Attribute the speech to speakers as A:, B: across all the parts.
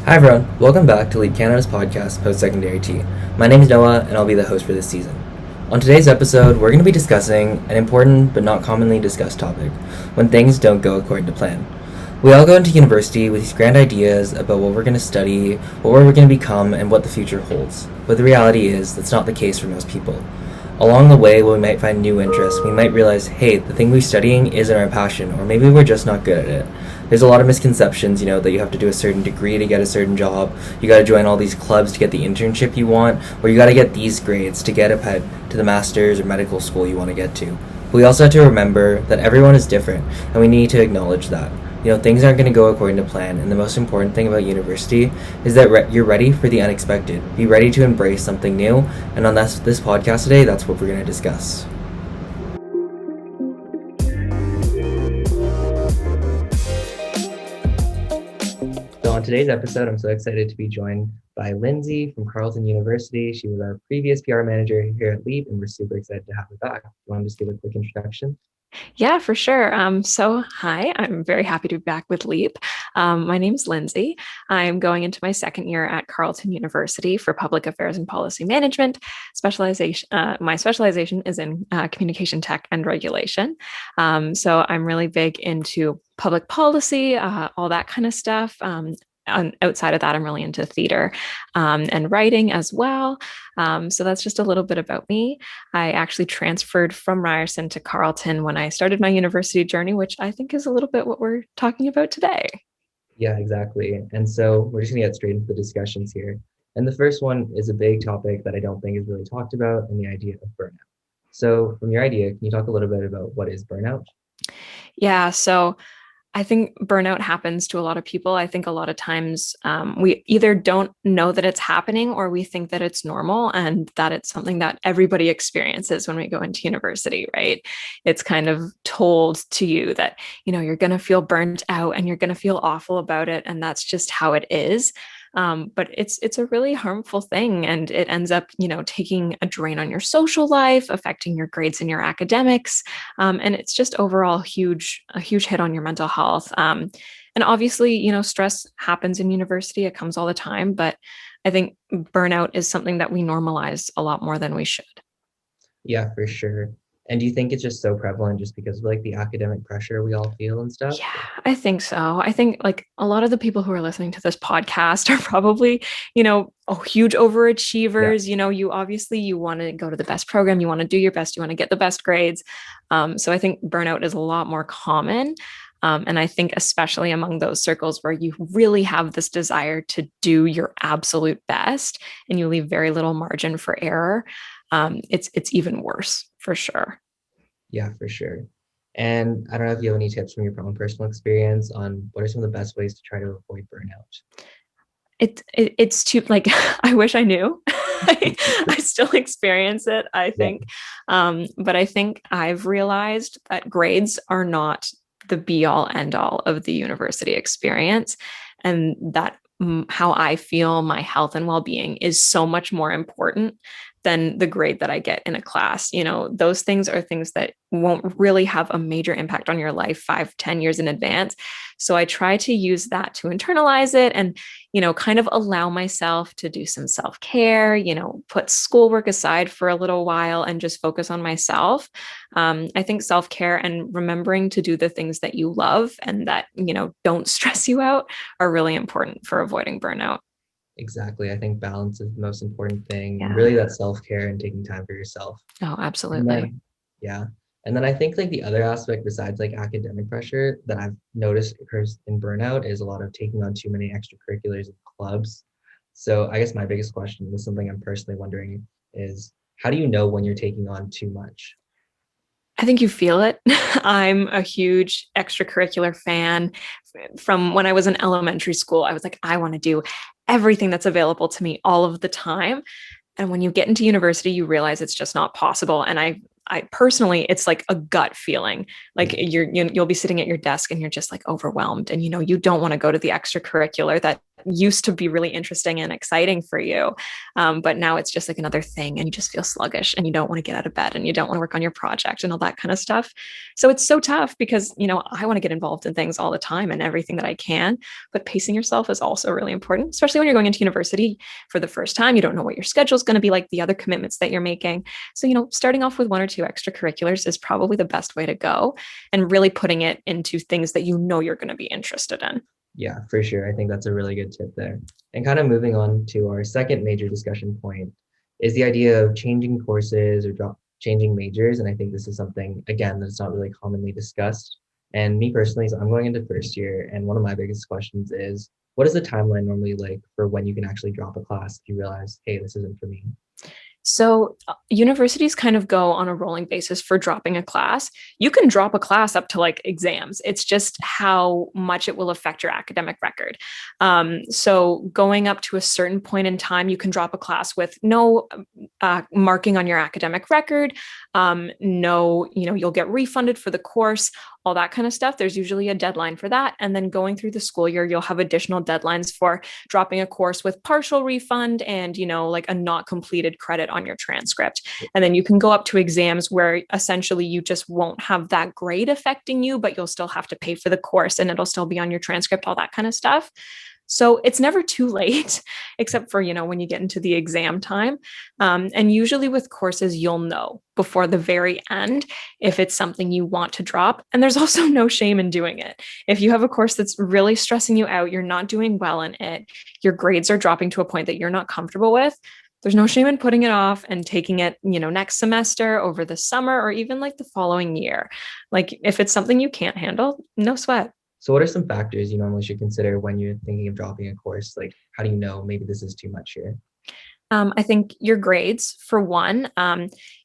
A: Hi everyone, welcome back to Leap Canada's podcast, Post-Secondary Tea. My name is Noah, and I'll be the host for this season. On today's episode, we're going to be discussing an important but not commonly discussed topic, when things don't go according to plan. We all go into university with these grand ideas about what we're going to study, what we're going to become, and what the future holds. But the reality is, that's not the case for most people. Along the way, while we might find new interests, we might realize, hey, the thing we're studying isn't our passion, or maybe we're just not good at it. There's a lot of misconceptions, that you have to do a certain degree to get a certain job, you gotta join all these clubs to get the internship you want, or you gotta get these grades to get ahead to the master's or medical school you want to get to. But we also have to remember that everyone is different, and we need to acknowledge that. Things aren't going to go according to plan, and the most important thing about university is that you're ready for the unexpected. Be ready to embrace something new, and on this podcast today, that's what we're going to discuss. So on today's episode, I'm so excited to be joined by Lindsey from Carleton University. She was our previous PR manager here at Leap, and we're super excited to have her back. You want to just give a quick introduction?
B: Yeah, for sure. Hi, I'm very happy to be back with Leap. My name is Lindsey. I'm going into my second year at Carleton University for Public Affairs and Policy Management. My specialization is in communication tech and regulation. So I'm really big into public policy, all that kind of stuff. Outside of that, I'm really into theater and writing as well. So that's just a little bit about me. I actually transferred from Ryerson to Carleton when I started my university journey, which I think is a little bit what we're talking about today.
A: Yeah, exactly. And so we're just going to get straight into the discussions here. And the first one is a big topic that I don't think is really talked about, and the idea of burnout. So from your idea, can you talk a little bit about what is burnout?
B: Yeah, so I think burnout happens to a lot of people. I think a lot of times we either don't know that it's happening or we think that it's normal and that it's something that everybody experiences when we go into university, right? It's kind of told to you that, you're going to feel burnt out and you're going to feel awful about it. And that's just how it is. But it's a really harmful thing, and it ends up, taking a drain on your social life, affecting your grades and your academics, and it's just overall a huge hit on your mental health. And obviously, stress happens in university; it comes all the time. But I think burnout is something that we normalize a lot more than we should.
A: Yeah, for sure. And do you think it's just so prevalent just because of like the academic pressure we all feel and stuff?
B: Yeah, I think so. I think like a lot of the people who are listening to this podcast are probably, huge
A: Yeah.
B: overachievers. You want to go to the best program, you want to do your best, you want to get the best grades. So I think burnout is a lot more common. And I think especially among those circles where you really have this desire to do your absolute best and you leave very little margin for error, it's even worse for sure.
A: Yeah, for sure. And I don't know if you have any tips from your own personal experience on what are some of the best ways to try to avoid burnout.
B: It's too like I wish I knew. I still experience it, I
A: Yeah.
B: think. But I think I've realized that grades are not the be all end all of the university experience, and that how I feel, my health and well-being is so much more important than the grade that I get in a class. Those things are things that won't really have a major impact on your life 5, 10 years in advance. So I try to use that to internalize it and, kind of allow myself to do some self-care, put schoolwork aside for a little while and just focus on myself. I think self-care and remembering to do the things that you love and that, don't stress you out are really important for avoiding burnout.
A: Exactly. I think balance is the most important thing, and really
B: Yeah.
A: that self-care and taking time for yourself.
B: Oh,
A: And
B: absolutely.
A: then, yeah. And then I think like the other aspect besides like academic pressure that I've noticed occurs in burnout is a lot of taking on too many extracurriculars and clubs. So I guess my biggest question, this is something I'm personally wondering, is how do you know when you're taking on too much?
B: I think you feel it. I'm a huge extracurricular fan. From when I was in elementary school, I was like, I want to do everything that's available to me all of the time. And when you get into university, you realize it's just not possible. And I personally, it's like a gut feeling. Like
A: Yeah.
B: you'll be sitting at your desk and you're just like overwhelmed, and you don't want to go to the extracurricular that used to be really interesting and exciting for you. But now it's just like another thing and you just feel sluggish and you don't want to get out of bed and you don't want to work on your project and all that kind of stuff. So it's so tough because, I want to get involved in things all the time and everything that I can, but pacing yourself is also really important, especially when you're going into university for the first time. You don't know what your schedule is going to be like, the other commitments that you're making. So, starting off with one or two extracurriculars is probably the best way to go, and really putting it into things that you're going to be interested in.
A: Yeah, for sure. I think that's a really good tip there. And kind of moving on to our second major discussion point is the idea of changing courses or changing majors. And I think this is something, again, that's not really commonly discussed. And me personally, so I'm going into first year, and one of my biggest questions is, what is the timeline normally like for when you can actually drop a class if you realize, hey, this isn't for me?
B: So universities kind of go on a rolling basis for dropping a class. You can drop a class up to like exams. It's just how much it will affect your academic record. So going up to a certain point in time, you can drop a class with no marking on your academic record. No, you'll get refunded for the course, all that kind of stuff. There's usually a deadline for that. And then going through the school year, you'll have additional deadlines for dropping a course with partial refund and, like a not completed credit on your transcript. And then you can go up to exams where essentially you just won't have that grade affecting you, but you'll still have to pay for the course and it'll still be on your transcript, all that kind of stuff. So it's never too late, except for, when you get into the exam time. And usually with courses, you'll know before the very end if it's something you want to drop. And there's also no shame in doing it. If you have a course that's really stressing you out, you're not doing well in it, your grades are dropping to a point that you're not comfortable with, there's no shame in putting it off and taking it, next semester, over the summer, or even like the following year. Like if it's something you can't handle, no sweat.
A: So what are some factors you normally should consider when you're thinking of dropping a course? Like, how do you know maybe this is too much here?
B: I think your grades, for one.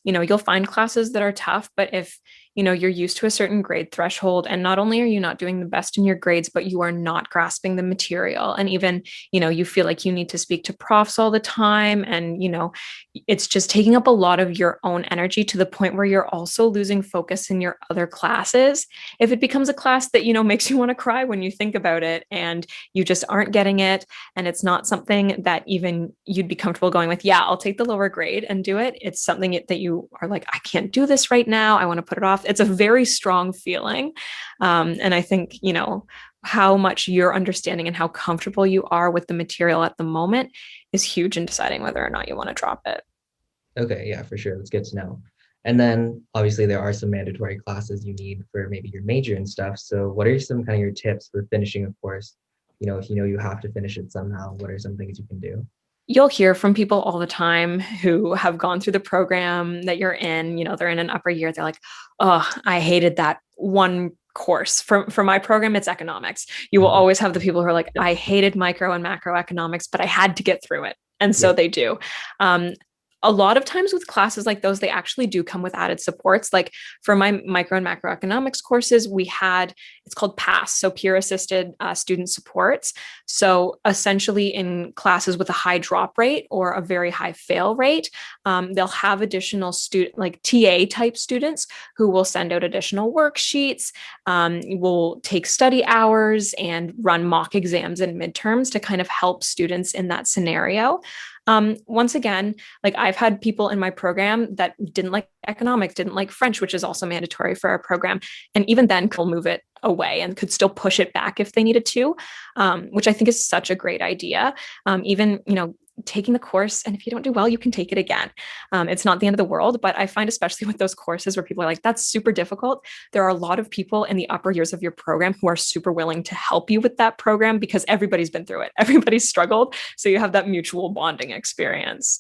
B: You'll find classes that are tough, but if you're used to a certain grade threshold, and not only are you not doing the best in your grades, but you are not grasping the material, and even you feel like you need to speak to profs all the time, and it's just taking up a lot of your own energy to the point where you're also losing focus in your other classes. If it becomes a class that makes you want to cry when you think about it, and you just aren't getting it, and it's not something that even you'd be comfortable going with, yeah, I'll take the lower grade and do it. It's something that you are like, I can't do this right now, I want to put it off. It's a very strong feeling. And I think, how much you're understanding and how comfortable you are with the material at the moment is huge in deciding whether or not you want to drop it.
A: Okay, yeah, for sure. That's good to know. And then obviously there are some mandatory classes you need for maybe your major and stuff. So what are some kind of your tips for finishing a course? If you have to finish it somehow, what are some things you can do?
B: You'll hear from people all the time who have gone through the program that you're in, they're in an upper year. They're like, oh, I hated that one course. For my program, it's economics. You will always have the people who are like, I hated micro and macroeconomics, but I had to get through it. And so they do. A lot of times with classes like those, they actually do come with added supports. Like for my micro and macroeconomics courses, it's called PASS, so peer assisted student supports. So essentially in classes with a high drop rate or a very high fail rate, they'll have additional like TA type students who will send out additional worksheets, will take study hours and run mock exams and midterms to kind of help students in that scenario. Once again, like I've had people in my program that didn't like economics, didn't like French, which is also mandatory for our program. And even then could move it away and could still push it back if they needed to, which I think is such a great idea. Even, taking the course, and if you don't do well, you can take it again. It's not the end of the world, but I find especially with those courses where people are like, that's super difficult, there are a lot of people in the upper years of your program who are super willing to help you with that program because everybody's been through it. Everybody's struggled. So you have that mutual bonding experience.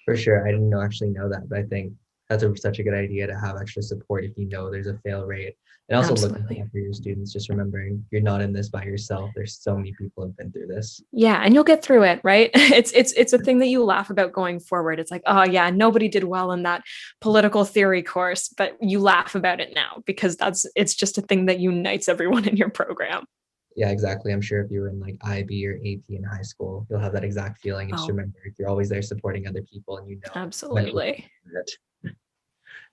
A: For sure. I didn't actually know that, but I think that's such a good idea to have extra support if there's a fail rate. And also looking for your students, just remembering you're not in this by yourself. There's so many people who've been through this.
B: Yeah, and you'll get through it, right? It's a thing that you laugh about going forward. It's like, oh yeah, nobody did well in that political theory course, but you laugh about it now because it's just a thing that unites everyone in your program.
A: Yeah, exactly. I'm sure if you were in like IB or AP in high school, you'll have that exact feeling. And just remember, if you're always there supporting other people and
B: Absolutely.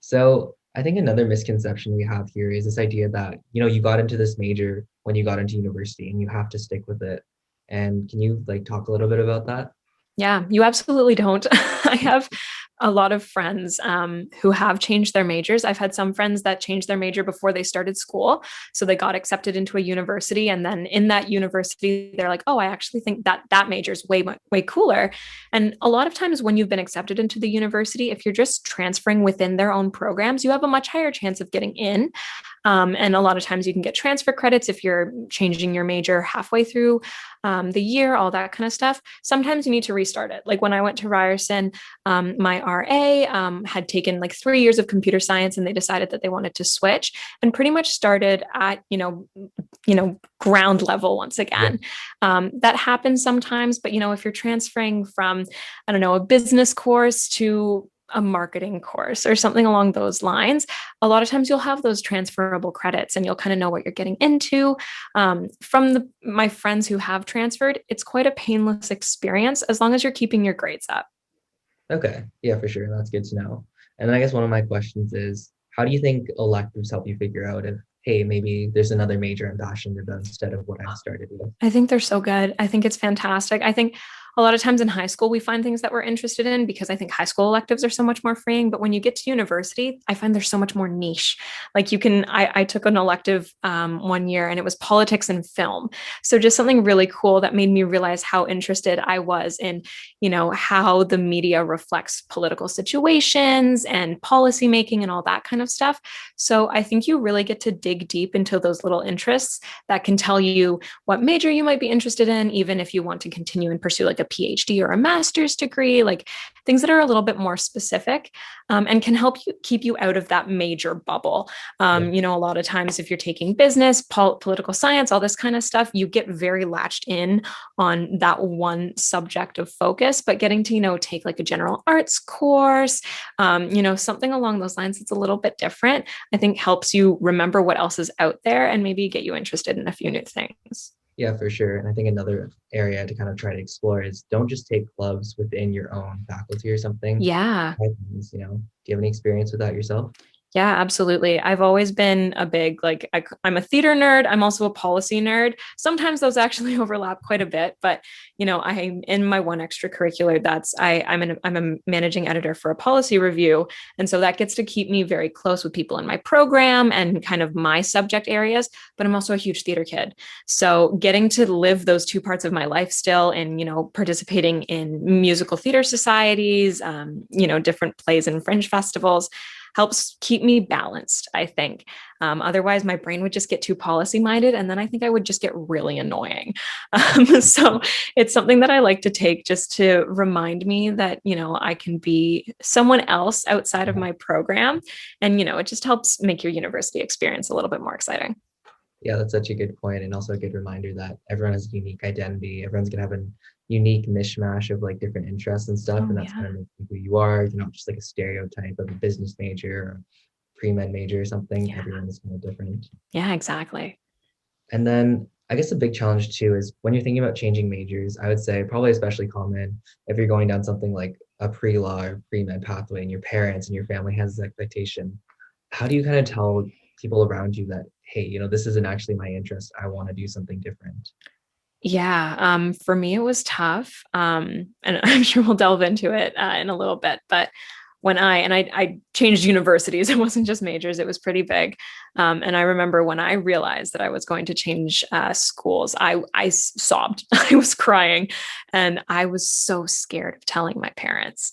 A: So I think another misconception we have here is this idea that, you got into this major when you got into university and you have to stick with it. And can you like talk a little bit about that?
B: Yeah, you absolutely don't. I have a lot of friends who have changed their majors. I've had some friends that changed their major before they started school. So they got accepted into a university. And then in that university, they're like, oh, I actually think that that major is way cooler. And a lot of times when you've been accepted into the university, if you're just transferring within their own programs, you have a much higher chance of getting in. And a lot of times you can get transfer credits if you're changing your major halfway through the year, all that kind of stuff. Sometimes you need to restart it. Like when I went to Ryerson, my RA had taken like 3 years of computer science, and they decided that they wanted to switch and pretty much started at ground level once
A: Yeah.
B: again. That happens sometimes, but if you're transferring from, I don't know, a business course to a marketing course or something along those lines, a lot of times you'll have those transferable credits and you'll kind of know what you're getting into. From my friends who have transferred, it's quite a painless experience as long as you're keeping your grades up.
A: Okay. Yeah, for sure. That's good to know. And then I guess one of my questions is, how do you think electives help you figure out if, hey, maybe there's another major I'm passionate about instead of what I've started with?
B: I think they're so good. I think it's fantastic. I think a lot of times in high school, we find things that we're interested in because I think high school electives are so much more freeing. But when you get to university, I find they're so much more niche. Like I took an elective 1 year and it was politics and film. So just something really cool that made me realize how interested I was in, how the media reflects political situations and policy making and all that kind of stuff. So I think you really get to dig deep into those little interests that can tell you what major you might be interested in, even if you want to continue and pursue like a PhD or a master's degree, like things that are a little bit more specific, and can help you keep you out of that major bubble.
A: Yeah.
B: A lot of times if you're taking business, political science, all this kind of stuff, you get very latched in on that one subject of focus, but getting to, take like a general arts course, something along those lines that's a little bit different, I think helps you remember what else is out there and maybe get you interested in a few new things.
A: Yeah, for sure. And I think another area to kind of try to explore is don't just take clubs within your own faculty or something.
B: Yeah.
A: Try things, do you have any experience with that yourself?
B: Yeah, absolutely. I've always been a big, like, I'm a theater nerd. I'm also a policy nerd. Sometimes those actually overlap quite a bit, but I'm in my one extracurricular. I'm a managing editor for a policy review, and so that gets to keep me very close with people in my program and kind of my subject areas. But I'm also a huge theater kid, so getting to live those two parts of my life still, and participating in musical theater societies, different plays and fringe festivals helps keep me balanced, I think. Otherwise, my brain would just get too policy minded, and then I think I would just get really annoying. So it's something that I like to take just to remind me that, I can be someone else outside of my program. And, it just helps make your university experience a little bit more exciting.
A: Yeah, that's such a good point, and also a good reminder that everyone has a unique identity. Everyone's gonna have a unique mishmash of like different interests and stuff,
B: Oh,
A: and that's
B: yeah.
A: gonna make you who you are. You're not just like a stereotype of a business major or pre-med major or something.
B: Yeah.
A: Everyone is kind of different.
B: Yeah, exactly.
A: And then I guess a big challenge too is when you're thinking about changing majors, I would say probably especially common if you're going down something like a pre-law or pre-med pathway and your parents and your family has this expectation. How do you kind of tell people around you that, hey, this isn't actually my interest. I want to do something different.
B: Yeah, for me, it was tough. And I'm sure we'll delve into it in a little bit. But I changed universities, it wasn't just majors, it was pretty big. And I remember when I realized that I was going to change schools, I sobbed, I was crying, and I was so scared of telling my parents.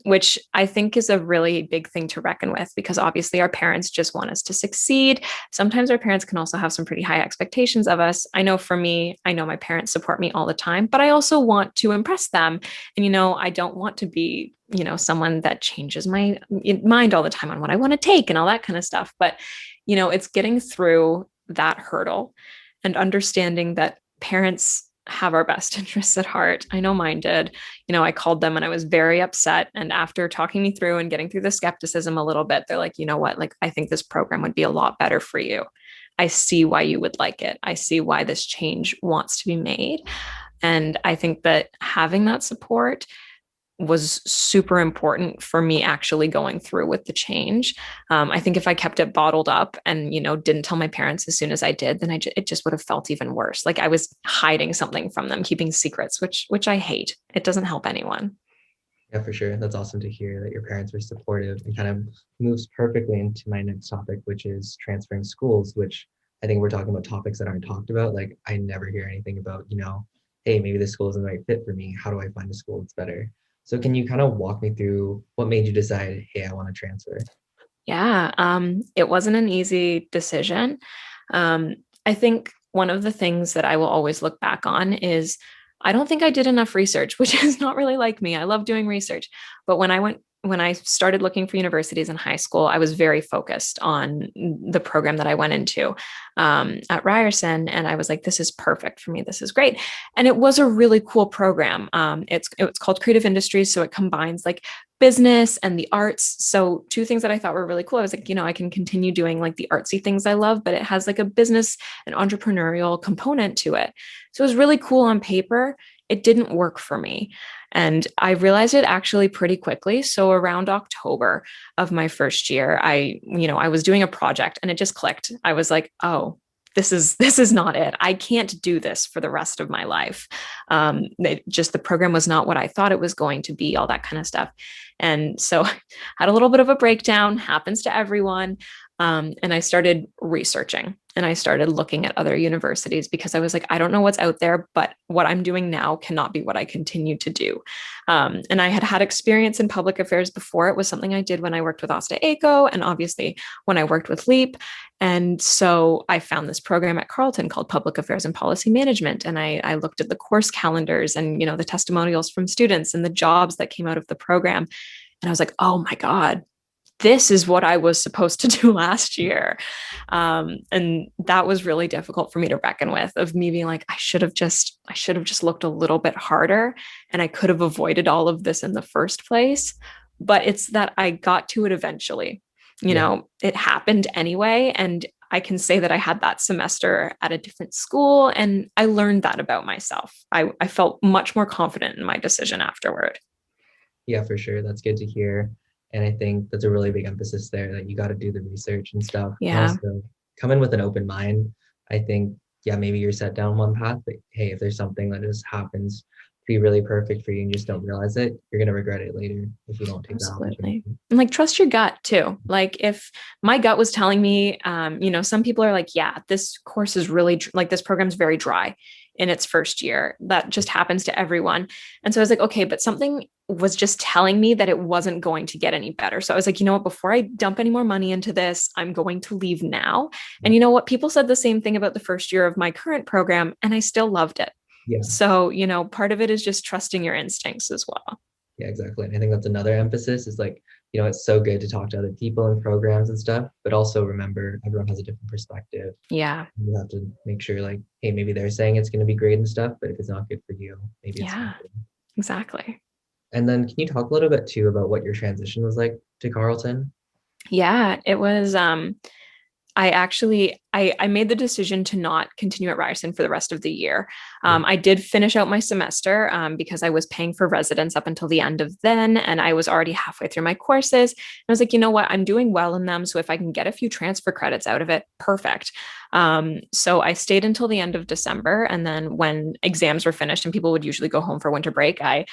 B: Which I think is a really big thing to reckon with because obviously our parents just want us to succeed. Sometimes our parents can also have some pretty high expectations of us. I know for me, I know my parents support me all the time, but I also want to impress them. And, I don't want to be, someone that changes my mind all the time on what I want to take and all that kind of stuff. But, it's getting through that hurdle and understanding that parents have our best interests at heart. I know mine did. I called them and I was very upset. And after talking me through and getting through the skepticism a little bit, they're like, you know what? Like, I think this program would be a lot better for you. I see why you would like it. I see why this change wants to be made. And I think that having that support was super important for me actually going through with the change. I think if I kept it bottled up and, didn't tell my parents as soon as I did, then it just would have felt even worse. Like I was hiding something from them, keeping secrets, which I hate. It doesn't help anyone.
A: Yeah, for sure. That's awesome to hear that your parents were supportive, and kind of moves perfectly into my next topic, which is transferring schools, which I think we're talking about topics that aren't talked about. Like I never hear anything about, hey, maybe this school isn't the right fit for me. How do I find a school that's better? So can you kind of walk me through what made you decide, hey, I want to transfer?
B: Yeah, it wasn't an easy decision. I think one of the things that I will always look back on is I don't think I did enough research, which is not really like me. I love doing research. But when I started looking for universities in high school, I was very focused on the program that I went into at Ryerson. And I was like, this is perfect for me. This is great. And it was a really cool program. It's called Creative Industries. So it combines like business and the arts. So two things that I thought were really cool. I was like, I can continue doing like the artsy things I love, but it has like a business and entrepreneurial component to it. So it was really cool on paper. It didn't work for me. And I realized it actually pretty quickly. So around October of my first year, I was doing a project and it just clicked. I was like, oh, this is not it. I can't do this for the rest of my life. The program was not what I thought it was going to be, all that kind of stuff. And so I had a little bit of a breakdown, happens to everyone. And I started researching and I started looking at other universities because I was like, I don't know what's out there, but what I'm doing now cannot be what I continue to do. And I had experience in public affairs before. It was something I did when I worked with Osta ACO and obviously when I worked with LEAP. And so I found this program at Carleton called Public Affairs and Policy Management. And I looked at the course calendars and, the testimonials from students and the jobs that came out of the program. And I was like, oh my God, this is what I was supposed to do last year. And that was really difficult for me to reckon with, of me being like, I should have just looked a little bit harder and I could have avoided all of this in the first place. But it's that I got to it eventually. It happened anyway. And I can say that I had that semester at a different school and I learned that about myself. I felt much more confident in my decision afterward.
A: Yeah, for sure. That's good to hear. And I think that's a really big emphasis there, that you got to do the research and stuff.
B: Yeah.
A: And also come in with an open mind. I think, yeah, maybe you're set down one path, but hey, if there's something that just happens to be really perfect for you and you just don't realize it, you're going to regret it later if you don't take that opportunity.
B: And like, trust your gut too. Like if my gut was telling me, some people are like, yeah, this course is really like, this program's very dry in its first year. That just happens to everyone. And so I was like, okay, but something was just telling me that it wasn't going to get any better. So I was like, you know what, before I dump any more money into this, I'm going to leave now. And you know what, people said the same thing about the first year of my current program, and I still loved it.
A: Yeah.
B: So, part of it is just trusting your instincts as well.
A: Yeah, exactly. And I think that's another emphasis is like, it's so good to talk to other people in programs and stuff, but also remember everyone has a different perspective.
B: Yeah.
A: You have to make sure like, hey, maybe they're saying it's going to be great and stuff, but if it's not good for you, maybe it's not good.
B: Exactly.
A: And then can you talk a little bit too about what your transition was like to Carleton?
B: Yeah, it was, I made the decision to not continue at Ryerson for the rest of the year. I did finish out my semester because I was paying for residence up until the end of then, and I was already halfway through my courses. And I was like, you know what, I'm doing well in them. So if I can get a few transfer credits out of it, perfect. So I stayed until the end of December. And then when exams were finished and people would usually go home for winter break, I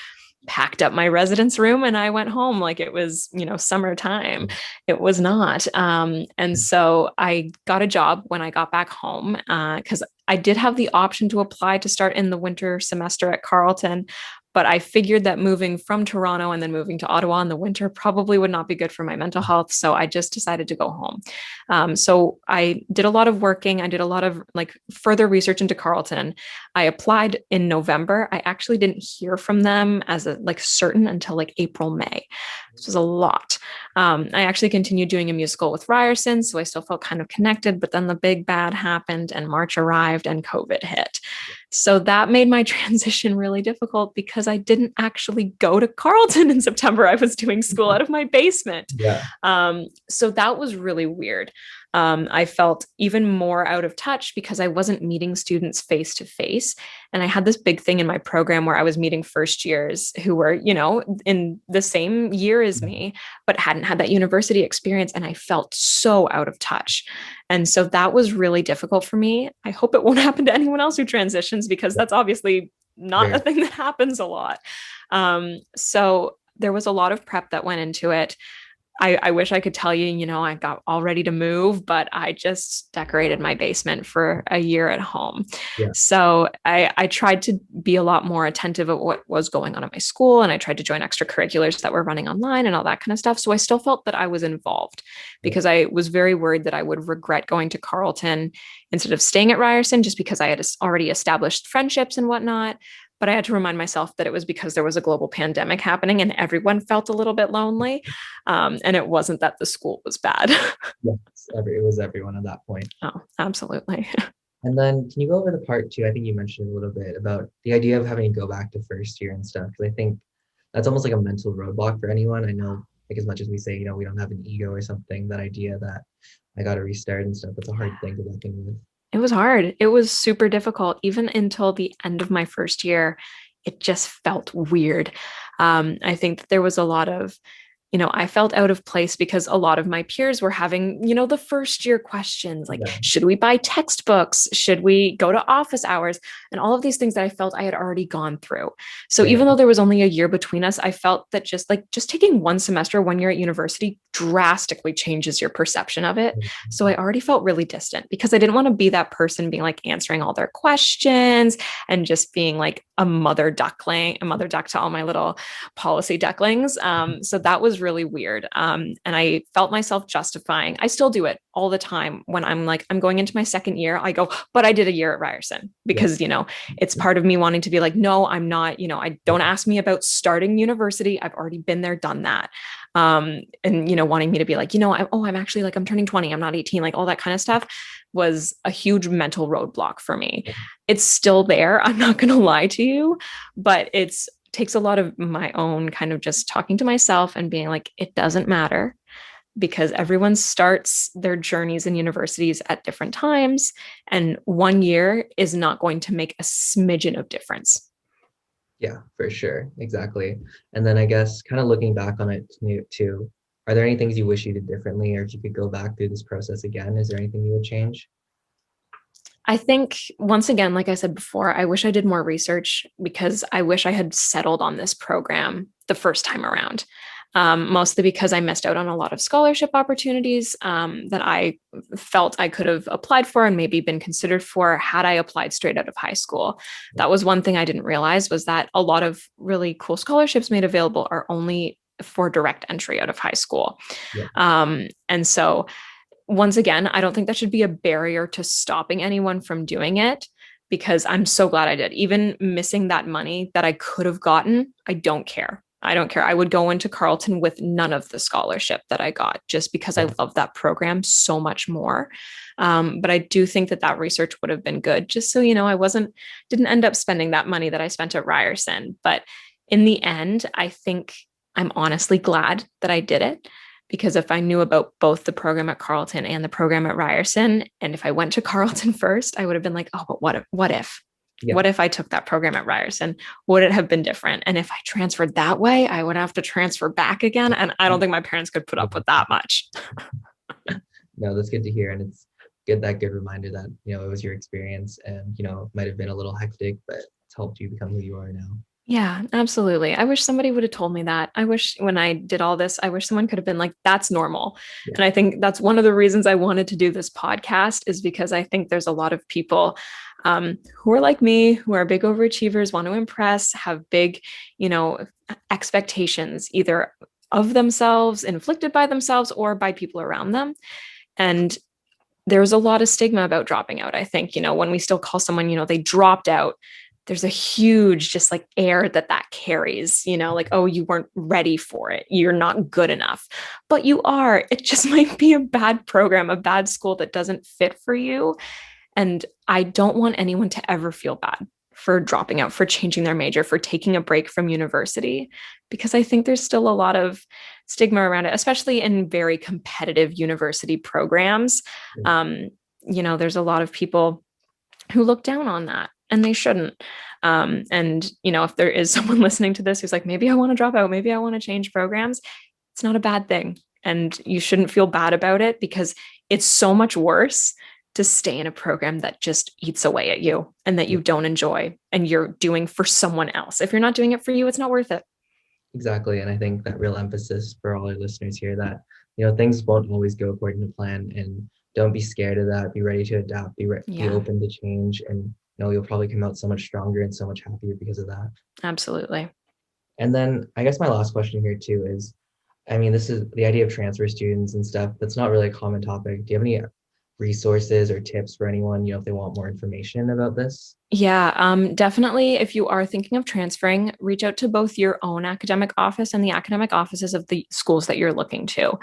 B: packed up my residence room and I went home like it was, summertime. It was not. And so I got a job when I got back home because I did have the option to apply to start in the winter semester at Carleton. But I figured that moving from Toronto and then moving to Ottawa in the winter probably would not be good for my mental health. So I just decided to go home. So I did a lot of working. I did a lot of like further research into Carleton. I applied in November. I actually didn't hear from them as a like certain until like April, May. This was a lot. I actually continued doing a musical with Ryerson. So I still felt kind of connected, but then the big bad happened and March arrived and COVID hit. So that made my transition really difficult because I didn't actually go to Carleton in September. I was doing school out of my basement.
A: Yeah.
B: So that was really weird. I felt even more out of touch because I wasn't meeting students face to face. And I had this big thing in my program where I was meeting first years who were, in the same year as me, but hadn't had that university experience. And I felt so out of touch. And so that was really difficult for me. I hope it won't happen to anyone else who transitions, because that's obviously not a thing that happens a lot. So there was a lot of prep that went into it. I wish I could tell you, I got all ready to move, but I just decorated my basement for a year at home.
A: Yeah.
B: So I tried to be a lot more attentive of what was going on at my school. And I tried to join extracurriculars that were running online and all that kind of stuff. So I still felt that I was involved, because I was very worried that I would regret going to Carleton instead of staying at Ryerson, just because I had already established friendships and whatnot. But I had to remind myself that it was because there was a global pandemic happening and everyone felt a little bit lonely. And it wasn't that the school was bad.
A: Yes, it was everyone at that point.
B: Oh, absolutely.
A: And then can you go over the part two? I think you mentioned a little bit about the idea of having to go back to first year and stuff, because I think that's almost like a mental roadblock for anyone. I know, like, as much as we say, we don't have an ego or something, that idea that I got to restart and stuff, it's a hard thing to reckon with.
B: It was hard. It was super difficult. Even until the end of my first year, it just felt weird. I think that there was a lot of, I felt out of place because a lot of my peers were having, the first year questions like, should we buy textbooks? Should we go to office hours? And all of these things that I felt I had already gone through. So even though there was only a year between us, I felt that just taking one semester, 1 year at university drastically changes your perception of it. So I already felt really distant because I didn't want to be that person being like answering all their questions and just being like a mother duck to all my little policy ducklings. So that was really weird. And I felt myself justifying. I still do it all the time when I'm going into my second year. I go, but I did a year at Ryerson because, it's part of me wanting to be like, no, I'm not, I don't ask me about starting university. I've already been there, done that. And, wanting me to be like, I'm actually like, I'm turning 20. I'm not 18, like all that kind of stuff was a huge mental roadblock for me. It's still there. I'm not going to lie to you, but takes a lot of my own kind of just talking to myself and being like, it doesn't matter, because everyone starts their journeys in universities at different times. And 1 year is not going to make a smidgen of difference.
A: Yeah, for sure. Exactly. And then I guess kind of looking back on it too, are there any things you wish you did differently, or if you could go back through this process again, is there anything you would change?
B: I think, once again, like I said before, I wish I did more research, because I wish I had settled on this program the first time around. Mostly because I missed out on a lot of scholarship opportunities that I felt I could have applied for and maybe been considered for had I applied straight out of high school. That was one thing I didn't realize, was that a lot of really cool scholarships made available are only for direct entry out of high school. And so, once again, I don't think that should be a barrier to stopping anyone from doing it, because I'm so glad I did. Even missing that money that I could have gotten, I don't care. I would go into Carleton with none of the scholarship that I got, just because I love that program so much more. But I do think that research would have been good, just so, I didn't end up spending that money that I spent at Ryerson. But in the end, I think I'm honestly glad that I did it, because if I knew about both the program at Carleton and the program at Ryerson, and if I went to Carleton first, I would have been like, oh, but what if? Yeah. What if I took that program at Ryerson? Would it have been different? And if I transferred that way, I would have to transfer back again. And I don't think my parents could put up with that much.
A: No, that's good to hear. And it's good reminder that, it was your experience, and, it might have been a little hectic, but it's helped you become who you are now.
B: Yeah, absolutely. I wish somebody would have told me that. I wish when I did all this, I wish someone could have been like, that's normal. Yeah. And I think that's one of the reasons I wanted to do this podcast, is because I think there's a lot of people who are like me, who are big overachievers, want to impress, have big, expectations, either of themselves, inflicted by themselves, or by people around them. And there's a lot of stigma about dropping out. I think, when we still call someone, they dropped out, there's a huge just like air that carries, like, oh, you weren't ready for it. You're not good enough, but you are. It just might be a bad program, a bad school that doesn't fit for you. And I don't want anyone to ever feel bad for dropping out, for changing their major, for taking a break from university, because I think there's still a lot of stigma around it, especially in very competitive university programs. There's a lot of people who look down on that, and they shouldn't. And if there is someone listening to this who's like, maybe I want to drop out, maybe I want to change programs, it's not a bad thing. And you shouldn't feel bad about it, because it's so much worse to stay in a program that just eats away at you and that you don't enjoy and you're doing for someone else. If you're not doing it for you, it's not worth it.
A: Exactly. And I think that real emphasis for all our listeners here that, things won't always go according to plan, and don't be scared of that. Be ready to adapt, be open to change. And, you'll probably come out so much stronger and so much happier because of that.
B: Absolutely.
A: And then I guess my last question here too is, this is the idea of transfer students and stuff. That's not really a common topic. Do you have any resources or tips for anyone, if they want more information about this?
B: Yeah, definitely. If you are thinking of transferring, reach out to both your own academic office and the academic offices of the schools that you're looking to.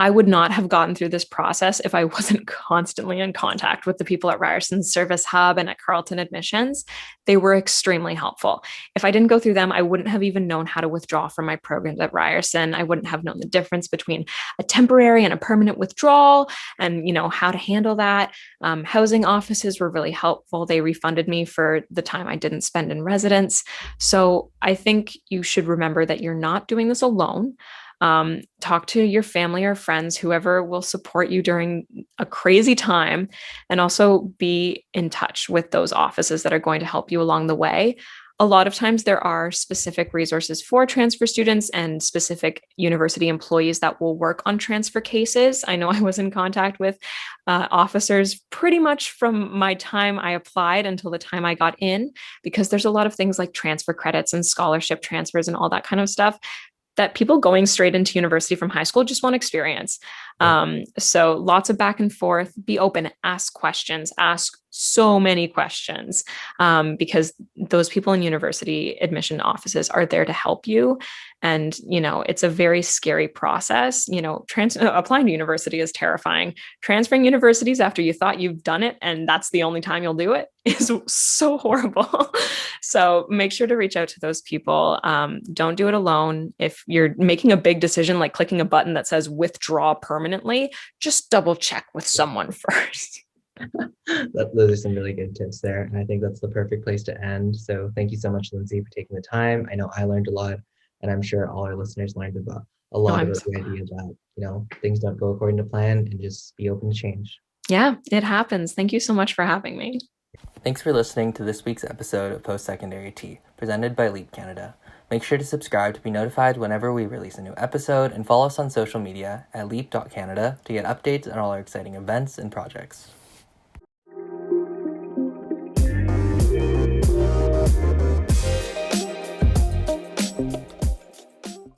B: I would not have gotten through this process if I wasn't constantly in contact with the people at Ryerson Service Hub and at Carleton Admissions. They were extremely helpful. If I didn't go through them, I wouldn't have even known how to withdraw from my programs at Ryerson. I wouldn't have known the difference between a temporary and a permanent withdrawal, and how to handle that. Housing offices were really helpful. They refunded me for the time I didn't spend in residence. So I think you should remember that you're not doing this alone. Talk to your family or friends, whoever will support you during a crazy time, and also be in touch with those offices that are going to help you along the way. A lot of times there are specific resources for transfer students and specific university employees that will work on transfer cases. I know I was in contact with officers pretty much from my time I applied until the time I got in, because there's a lot of things like transfer credits and scholarship transfers and all that kind of stuff that people going straight into university from high school just won't experience. So lots of back and forth, be open, ask questions, ask so many questions, because those people in university admission offices are there to help you. And, it's a very scary process. Applying to university is terrifying. Transferring universities after you thought you've done it and that's the only time you'll do it is so horrible. So make sure to reach out to those people. Don't do it alone. If you're making a big decision, like clicking a button that says withdraw permanently, just double check with someone first.
A: Those are some really good tips there. And I think that's the perfect place to end. So thank you so much, Lindsey, for taking the time. I know I learned a lot, and I'm sure all our listeners learned about a lot about the idea that, things don't go according to plan, and just be open to change.
B: Yeah, it happens. Thank you so much for having me.
A: Thanks for listening to this week's episode of Post-Secondary Tea, presented by Leap Canada. Make sure to subscribe to be notified whenever we release a new episode, and follow us on social media at leap.canada to get updates on all our exciting events and projects.